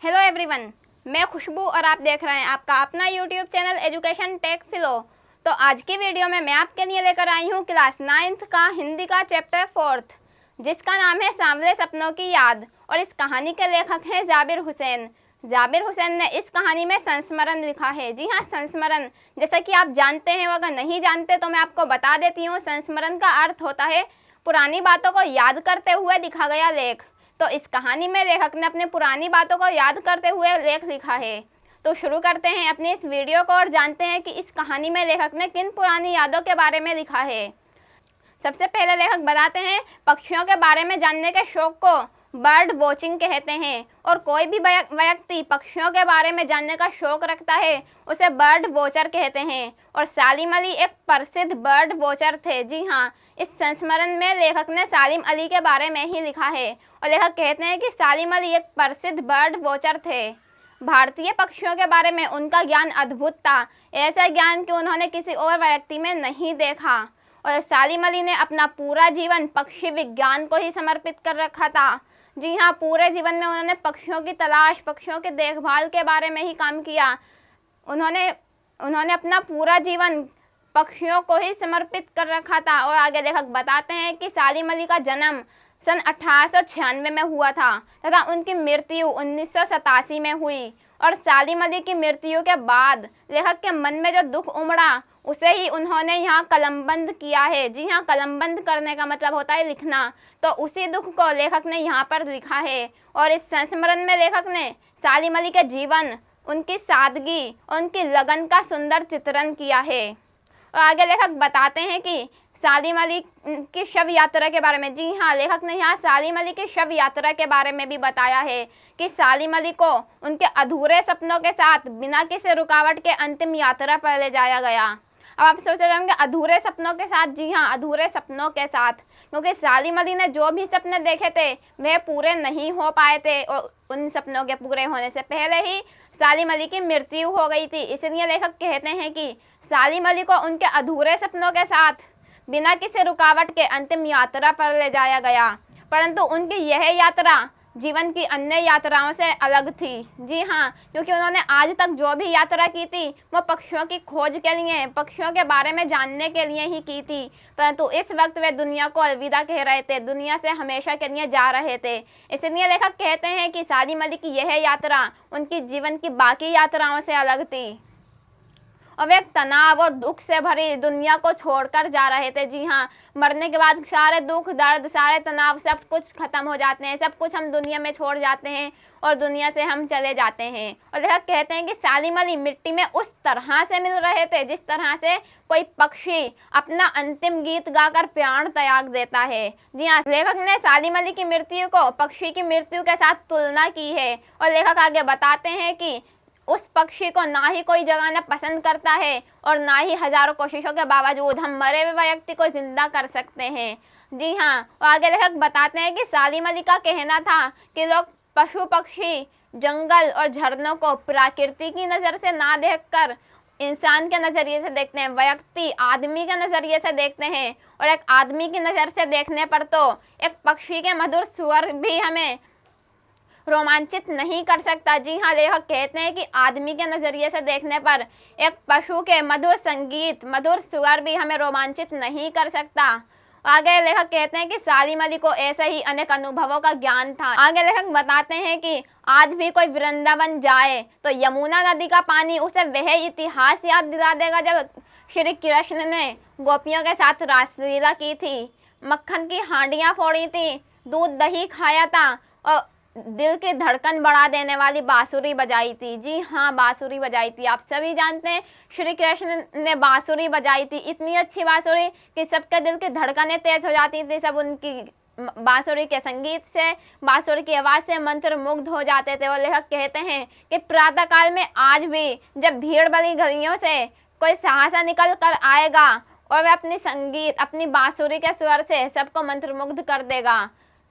Hello everyone, मैं खुशबू और आप देख रहे हैं आपका अपना यूट्यूब चैनल एजुकेशन टेक फिलो। तो आज की वीडियो में मैं आपके लिए लेकर आई हूँ क्लास 9th का हिंदी का चैप्टर 4th, जिसका नाम है सांवले सपनों की याद। और इस कहानी के लेखक हैं जाबिर हुसैन। जाबिर हुसैन ने इस कहानी में संस्मरण लिखा है। जी हाँ, संस्मरण जैसा कि आप जानते हैं, अगर नहीं जानते तो मैं आपको बता देती हूँ। संस्मरण का अर्थ होता है पुरानी बातों को याद करते हुए लिखा गया लेख। तो इस कहानी में लेखक ने अपनी पुरानी बातों को याद करते हुए लेख लिखा है। तो शुरू करते हैं अपनी इस वीडियो को और जानते हैं कि इस कहानी में लेखक ने किन पुरानी यादों के बारे में लिखा है। सबसे पहले लेखक बताते हैं पक्षियों के बारे में जानने के शौक को बर्ड वॉचिंग कहते हैं। और कोई भी व्यक्ति पक्षियों के बारे में जानने का शौक रखता है उसे बर्ड वॉचर कहते हैं। और सालिम अली एक प्रसिद्ध बर्ड वॉचर थे। जी हाँ, इस संस्मरण में लेखक ने सालिम अली के बारे में ही लिखा है। और लेखक कहते हैं कि सालिम अली एक प्रसिद्ध बर्ड वॉचर थे। भारतीय पक्षियों के बारे में उनका ज्ञान अद्भुत था, ऐसा ज्ञान कि उन्होंने किसी और व्यक्ति में नहीं देखा। और सालिम अली ने अपना पूरा जीवन पक्षी विज्ञान को ही समर्पित कर रखा था। जी हाँ, पूरे जीवन में उन्होंने पक्षियों की तलाश, पक्षियों की देखभाल के बारे में ही काम किया। उन्होंने अपना पूरा जीवन पक्षियों को ही समर्पित कर रखा था। और आगे लेखक बताते हैं कि सालिम अली का जन्म सन 1896 में हुआ था तथा उनकी मृत्यु 1987 में हुई। और सालिम अली की मृत्यु के बाद लेखक के मन में जो दुख उमड़ा उसे ही उन्होंने यहाँ कलमबंद किया है। जी हाँ, कलमबंद करने का मतलब होता है लिखना। तो उसी दुख को लेखक ने यहाँ पर लिखा है। और इस संस्मरण में लेखक ने सालिम अली के जीवन, उनकी सादगी और उनकी लगन का सुंदर चित्रण किया है। और आगे लेखक बताते हैं कि सालिम अली की शव यात्रा के बारे में। जी हाँ, लेखक ने यहाँ सालिम अली की शव यात्रा के बारे में भी बताया है कि सालिम अली को उनके अधूरे सपनों के साथ बिना किसी रुकावट के अंतिम यात्रा पर ले जाया गया। अब आप सोच रहे होंगे अधूरे सपनों के साथ। जी हाँ, अधूरे सपनों के साथ, क्योंकि सालिम अली ने जो भी सपने देखे थे वह पूरे नहीं हो पाए थे। और उन सपनों के पूरे होने से पहले ही सालिम अली की मृत्यु हो गई थी। इसलिए लेखक कहते हैं कि सालिम अली को उनके अधूरे सपनों के साथ बिना किसी रुकावट के अंतिम यात्रा पर ले जाया गया। परंतु उनकी यह यात्रा जीवन की अन्य यात्राओं से अलग थी। जी हाँ, क्योंकि उन्होंने आज तक जो भी यात्रा की थी वो पक्षियों की खोज के लिए, पक्षियों के बारे में जानने के लिए ही की थी। परंतु इस वक्त वे दुनिया को अलविदा कह रहे थे, दुनिया से हमेशा के लिए जा रहे थे। इसलिए लेखक कहते हैं कि सालिम अली की यह यात्रा उनकी जीवन की बाकी यात्राओं से अलग थी। और वे तनाव और दुख से भरी दुनिया को छोड़कर जा रहे थे। जी हाँ, मरने के बाद सारे दुख दर्द, सारे तनाव सब कुछ खत्म हो जाते हैं, सब कुछ हम दुनिया में छोड़ जाते हैं और दुनिया से हम चले जाते हैं। और लेखक कहते हैं कि सालिम अली मिट्टी में उस तरह से मिल रहे थे जिस तरह से कोई पक्षी अपना अंतिम गीत गाकर प्राण त्याग देता है। जी हाँ, लेखक ने सालिम अली की मृत्यु को पक्षी की मृत्यु के साथ तुलना की है। और लेखक आगे बताते हैं कि उस पक्षी को ना ही कोई जगाना पसंद करता है और ना ही हजारों कोशिशों के बावजूद हम मरे हुए व्यक्ति को जिंदा कर सकते हैं। जी हाँ, और आगे लेखक बताते हैं कि सालिम अली का कहना था कि लोग पशु पक्षी, जंगल और झरनों को प्रकृति की नज़र से ना देखकर इंसान के नज़रिए से देखते हैं, व्यक्ति आदमी के नज़रिए से देखते हैं। और एक आदमी की नज़र से देखने पर तो एक पक्षी के मधुर स्वर भी हमें रोमांचित नहीं कर सकता। जी हाँ, लेखक कहते हैं कि आदमी के नज़रिए से देखने पर एक पशु के मधुर संगीत, मधुर स्वर भी हमें रोमांचित नहीं कर सकता। आगे लेखक कहते हैं कि सालिम अली को ऐसे ही अनेक अनुभवों का ज्ञान था। आगे लेखक बताते हैं कि आज भी कोई वृंदावन जाए तो यमुना नदी का पानी उसे वह इतिहास याद दिला देगा जब श्री कृष्ण ने गोपियों के साथ रासलीला की थी, मक्खन की हांडियाँ फोड़ी थी, दूध दही खाया था और दिल की धड़कन बढ़ा देने वाली बांसुरी बजाई थी। जी हाँ, बांसुरी बजाई थी। आप सभी जानते हैं श्री कृष्ण ने बांसुरी बजाई थी, इतनी अच्छी बांसुरी कि सबके दिल की धड़कनें तेज हो जाती थी। सब उनकी बांसुरी के संगीत से, बांसुरी की आवाज़ से मंत्र मुग्ध हो जाते थे। और लेखक कहते हैं कि प्रातः काल में आज भी जब भीड़ भरी गलियों से कोई सहसा निकल कर आएगा और वह अपनी संगीत, अपनी बांसुरी के स्वर से सबको मंत्रमुग्ध कर देगा।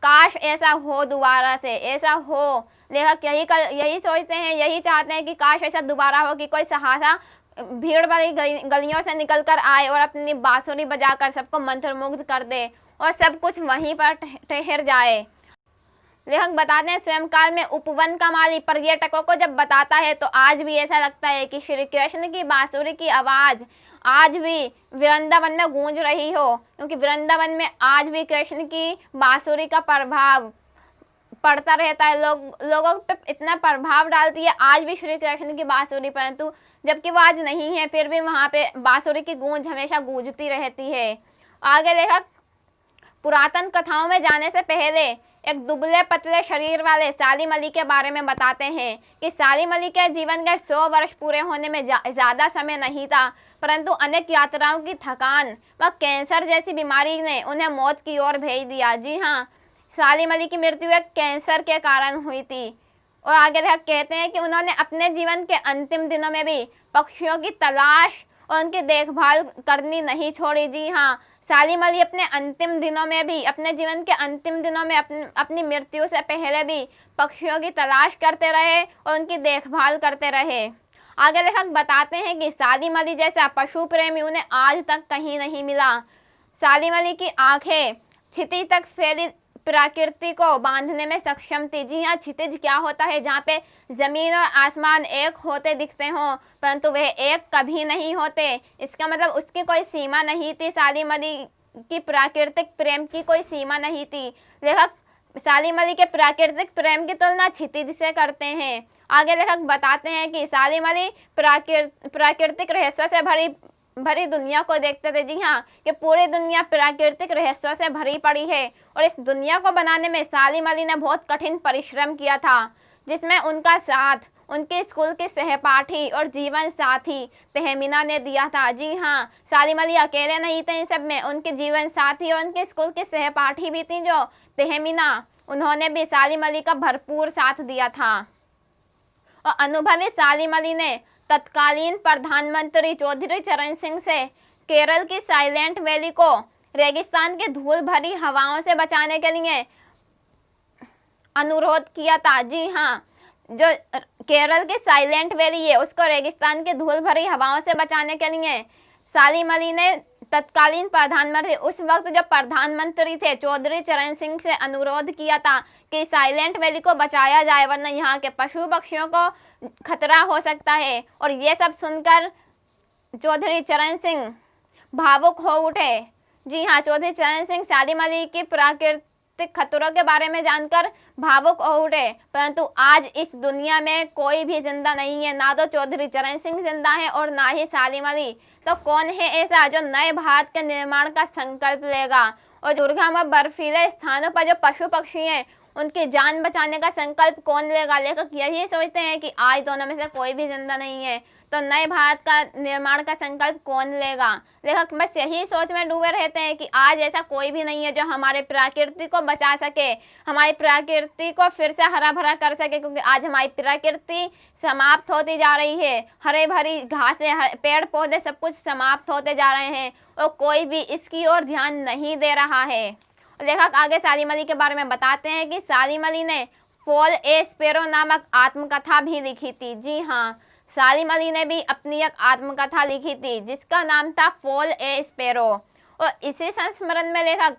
काश ऐसा हो दोबारा से, ऐसा हो। लेखक यही सोचते हैं, यही चाहते हैं कि काश ऐसा दोबारा हो कि कोई सहसा भीड़ वाली गलियों से निकलकर आए और अपनी बांसुरी बजाकर सबको मंत्रमुग्ध कर दे और सब कुछ वहीं पर ठहर जाए। लेखक बताते हैं स्वयं काल में उपवन का माली पर्यटकों को जब बताता है तो आज भी ऐसा लगता है कि श्री कृष्ण की बांसुरी की आवाज आज भी वृंदावन में गूंज रही हो, क्योंकि वृंदावन में आज भी कृष्ण की बांसुरी का प्रभाव पड़ता रहता है। लोगों पे इतना प्रभाव डालती है आज भी श्री कृष्ण की बांसुरी, परंतु जबकि वो आज नहीं है फिर भी वहाँ पे बांसुरी की गूंज हमेशा गूंजती रहती है। आगे लेखक पुरातन कथाओं में जाने से पहले एक दुबले पतले शरीर वाले सालिम अली के बारे में बताते हैं कि सालिम अली के जीवन के 100 वर्ष पूरे होने में ज़्यादा समय नहीं था, परंतु अनेक यात्राओं की थकान व कैंसर जैसी बीमारी ने उन्हें मौत की ओर भेज दिया। जी हाँ, सालिम अली की मृत्यु एक कैंसर के कारण हुई थी। और आगे लेखक कहते हैं कि उन्होंने अपने जीवन के अंतिम दिनों में भी पक्षियों की तलाश और उनकी देखभाल करनी नहीं छोड़ी। जी हाँ, सालिम अली अपने अंतिम दिनों में भी, अपने जीवन के अंतिम दिनों में अपनी मृत्यु से पहले भी पक्षियों की तलाश करते रहे और उनकी देखभाल करते रहे। आगे लेखक बताते हैं कि सालिम अली जैसा पशु प्रेमी उन्हें आज तक कहीं नहीं मिला। सालिम अली की आंखें क्षितिज तक फैली प्रकृति को बांधने में सक्षम थी। जी हाँ, क्षितिज क्या होता है? जहाँ पे जमीन और आसमान एक होते दिखते हों परंतु वह एक कभी नहीं होते। इसका मतलब उसकी कोई सीमा नहीं थी। सालिम अली की प्राकृतिक प्रेम की कोई सीमा नहीं थी। लेखक सालिम अली के प्राकृतिक प्रेम की तुलना क्षितिज से करते हैं। आगे लेखक बताते हैं कि सालिम अली प्राकृतिक रहस्यों से भरी दुनिया को देखते थे। जी हाँ, कि पूरी दुनिया प्राकृतिक रहस्यों से भरी पड़ी है और इस दुनिया को बनाने में सालिम अली ने बहुत कठिन परिश्रम किया था, जिसमें उनका साथ उनके स्कूल के सहपाठी और जीवन साथी तहमीना ने दिया था। जी हाँ, सालिम अली अकेले नहीं थे इन सब में, उनके जीवन साथी और उनके स्कूल के सहपाठी भी थी जो तहमीना, उन्होंने भी सालिम अली का भरपूर साथ दिया था। और अनुभवी सालिम अली ने तत्कालीन प्रधानमंत्री चौधरी चरण सिंह से केरल की साइलेंट वैली को रेगिस्तान की धूल भरी हवाओं से बचाने के लिए अनुरोध किया था। जी हाँ, जो केरल की साइलेंट वैली है उसको रेगिस्तान की धूल भरी हवाओं से बचाने के लिए सालिम अली ने तत्कालीन प्रधानमंत्री, उस वक्त जो प्रधानमंत्री थे चौधरी चरण सिंह से अनुरोध किया था कि साइलेंट वैली को बचाया जाए वरना यहाँ के पशु पक्षियों को खतरा हो सकता है। और ये सब सुनकर चौधरी चरण सिंह भावुक हो उठे। जी हाँ, चौधरी चरण सिंह सालिम अली की प्राकृतिक खतरों के बारे में जानकर भावुक हो उठे, परंतु आज इस दुनिया में कोई भी जिंदा नहीं है, ना तो चौधरी चरण सिंह जिंदा है और ना ही सालिम अली। तो कौन है ऐसा जो नए भारत के निर्माण का संकल्प लेगा और दुर्गम और बर्फीले स्थानों पर जो पशु पक्षी हैं उनकी जान बचाने का संकल्प कौन लेगा? लेखक यही सोचते हैं कि आज दोनों में से कोई भी जिंदा नहीं है, तो नए भारत का निर्माण का संकल्प कौन लेगा? लेखक बस यही सोच में डूबे रहते हैं कि आज ऐसा कोई भी नहीं है जो हमारे प्रकृति को बचा सके, हमारी प्रकृति को फिर से हरा भरा कर सके, क्योंकि आज हमारी प्रकृति समाप्त होती जा रही है। हरे भरी घासें, पेड़ पौधे सब कुछ समाप्त होते जा रहे हैं और कोई भी इसकी ओर ध्यान नहीं दे रहा है। लेखक आगे सालिम अली के बारे में बताते हैं कि सालिम अली ने फॉल ए स्पैरो नामक आत्मकथा भी लिखी थी। जी हाँ, सालिम अली ने भी अपनी एक आत्मकथा लिखी थी जिसका नाम था फॉल ए स्पैरो। और इसी संस्मरण में लेखक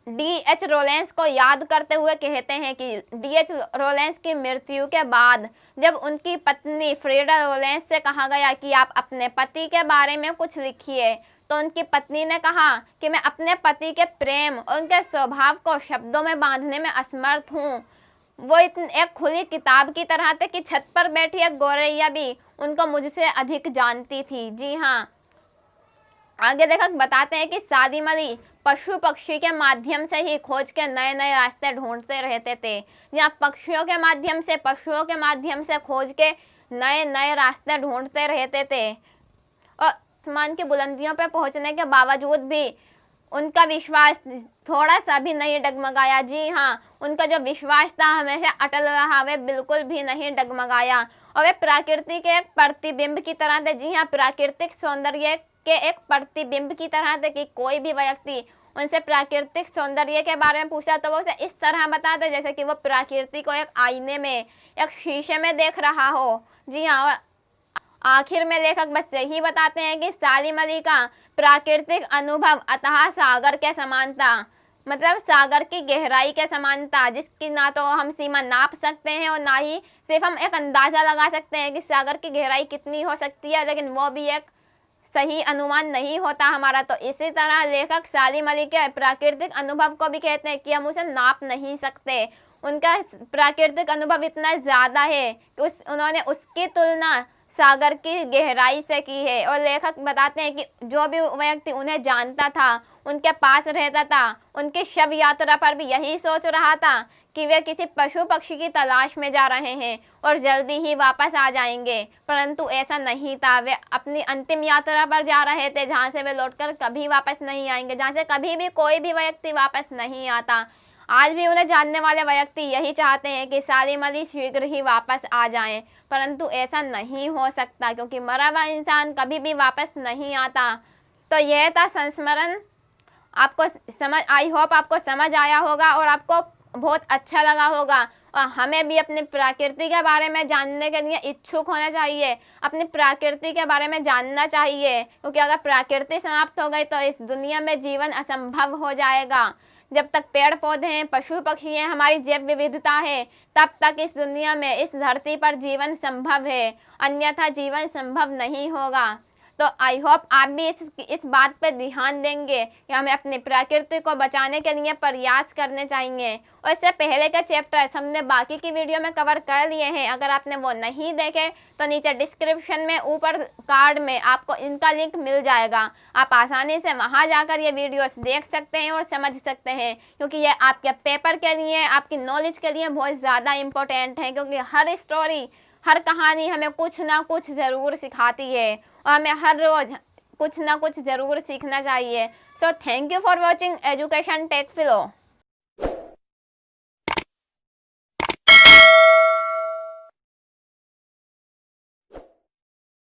D.H. रोलेंस को याद करते हुए कहते हैं कि D.H. रोलेंस की मृत्यु के बाद जब उनकी पत्नी फ्रीडा रोलेंस से कहा गया कि आप अपने पति के बारे में कुछ लिखिए, तो उनकी पत्नी ने कहा कि मैं अपने पति के प्रेम और उनके स्वभाव को शब्दों में बांधने में असमर्थ हूँ। वो एक खुली किताब की तरह थे कि छत पर बैठी एक गौरैया भी उनको मुझसे अधिक जानती थी। जी हाँ, आगे लेखक बताते हैं कि सालिम अली पशु पक्षी के माध्यम से ही खोज के नए नए रास्ते ढूंढते रहते थे। यहाँ पक्षियों के माध्यम से, पशुओं के माध्यम से खोज के नए नए रास्ते ढूंढते रहते थे। और आसमान की बुलंदियों पर पहुंचने के बावजूद भी उनका विश्वास थोड़ा सा भी नहीं डगमगाया। जी हाँ, उनका जो विश्वास था हमेशा अटल रहा, वे बिल्कुल भी नहीं डगमगाया और वे प्रकृति के एक प्रतिबिंब की तरह थे। जी हाँ, प्राकृतिक सौंदर्य के एक प्रतिबिंब की तरह थे कि कोई भी व्यक्ति उनसे प्राकृतिक सौंदर्य के बारे में पूछा तो वो उसे इस तरह बताते जैसे कि वो प्रकृति को एक आईने में, एक शीशे में देख रहा हो। जी हाँ, आखिर में लेखक बस यही बताते हैं कि सालिम अली का प्राकृतिक अनुभव अथाह सागर के समान था। मतलब सागर की गहराई के समानता, जिसकी ना तो हम सीमा नाप सकते हैं और ना ही सिर्फ हम एक अंदाजा लगा सकते हैं कि सागर की गहराई कितनी हो सकती है, लेकिन वो भी एक सही अनुमान नहीं होता हमारा। तो इसी तरह लेखक सालिम अली के प्राकृतिक अनुभव को भी कहते हैं कि हम उसे नाप नहीं सकते। उनका प्राकृतिक अनुभव इतना ज़्यादा है कि उन्होंने उसकी तुलना सागर की गहराई से की है। और लेखक बताते हैं कि जो भी व्यक्ति उन्हें जानता था, उनके पास रहता था, उनकी शव यात्रा पर भी यही सोच रहा था कि वे किसी पशु पक्षी की तलाश में जा रहे हैं और जल्दी ही वापस आ जाएंगे, परंतु ऐसा नहीं था। वे अपनी अंतिम यात्रा पर जा रहे थे, जहाँ से वे लौटकर कभी वापस नहीं आएंगे, जहाँ से कभी भी कोई भी व्यक्ति वापस नहीं आता। आज भी उन्हें जानने वाले व्यक्ति यही चाहते हैं कि सालिम अली शीघ्र ही वापस आ जाएं, परंतु ऐसा नहीं हो सकता क्योंकि मरा हुआ इंसान कभी भी वापस नहीं आता। तो यह था संस्मरण। आपको समझ, आई होप आपको समझ आया होगा और आपको बहुत अच्छा लगा होगा। और हमें भी अपनी प्रकृति के बारे में जानने के लिए इच्छुक होना चाहिए, अपनी प्रकृति के बारे में जानना चाहिए, क्योंकि अगर प्रकृति समाप्त हो गई तो इस दुनिया में जीवन असंभव हो जाएगा। जब तक पेड़ पौधे हैं, पशु पक्षी हैं, हमारी जैव विविधता है, तब तक इस दुनिया में, इस धरती पर जीवन संभव है, अन्यथा जीवन संभव नहीं होगा। तो आई होप आप भी इस बात पे ध्यान देंगे कि हमें अपनी प्रकृति को बचाने के लिए प्रयास करने चाहिए। और इससे पहले के चैप्टर्स हमने बाकी की वीडियो में कवर कर लिए हैं। अगर आपने वो नहीं देखे तो नीचे डिस्क्रिप्शन में ऊपर कार्ड में आपको इनका लिंक मिल जाएगा। आप आसानी से वहां जाकर ये वीडियोस देख सकते हैं और समझ सकते हैं, क्योंकि ये आपके पेपर के लिए, आपकी नॉलेज के लिए बहुत ज़्यादा इम्पोर्टेंट है। क्योंकि हर स्टोरी, हर कहानी हमें कुछ ना कुछ ज़रूर सिखाती है और हमें हर रोज़ कुछ ना कुछ ज़रूर सीखना चाहिए। So thank you for watching education tech फिलो।